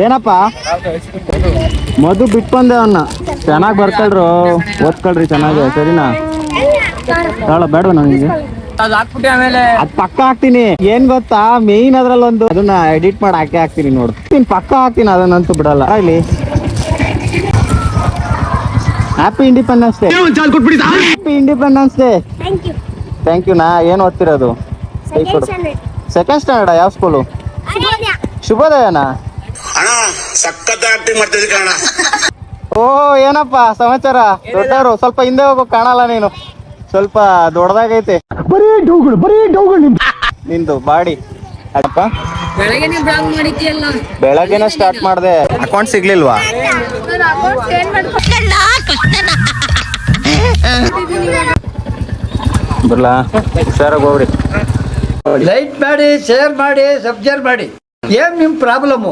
ಏನಪ್ಪ ಮಧು ಬಿಟ್ಟು ಬಂದೆ ಅವನ್ನ. ಚೆನ್ನಾಗಿ ಬರ್ಕೊಳ್ರು, ಓದ್ಕೊಳ್ರಿ ಚೆನ್ನಾಗಿ, ಸರಿನಾ? ಬೇಡವಾ ನನಗೆ? ಅದ್ ಪಕ್ಕ ಹಾಕ್ತೀನಿ. ಏನ್ ಗೊತ್ತಾ, ಮೇಯ್ನ್ ಅದ್ರಲ್ಲಿ ಅದನ್ನ ಎಡಿಟ್ ಮಾಡಿ ಹಾಕ್ತೀನಿ ನೋಡು. ಪಕ್ಕ ಹಾಕ್ತೀನಿ, ಅದನ್ನಂತೂ ಬಿಡಲ್ಲ. ಇಲ್ಲಿ happy independence day. Happy independence day. Thank you. ನಾ ಏನ್ ಓದ್ತಿರೋದು? Second standard. ಯಾವ ಸ್ಕೂಲು? ಶುಭೋದಯನಾ? ಓ, ಏನಪ್ಪ ಸಮಾಚಾರ? ದೊಡ್ಡವರು ಸ್ವಲ್ಪ ಹಿಂದೆ ಹೋಗೋ, ಕಾಣಲ್ಲ ನೀನು. ಸ್ವಲ್ಪ ದೊಡ್ಡದಾಗೈತೆ ನಿಂದು ಬಾಡಿ. ಅಪ್ಪ ಬೆಳಗ್ಗೆನ ಸ್ಟಾರ್ಟ್ ಮಾಡಿದೆ. ಅಕೌಂಟ್ ಸಿಗ್ಲಿಲ್ವಾ? ಬರ್ಲಾ? ಹುಷಾರಾಗಿ ಹೋಗ್ರಿ. ಲೈಕ್ ಮಾಡಿ, ಶೇರ್ ಮಾಡಿ, ಸಬ್ಸ್ಕ್ರೈಬ್ ಮಾಡಿ. ಏನ್ ನಿಮ್ ಪ್ರಾಬ್ಲಮ್?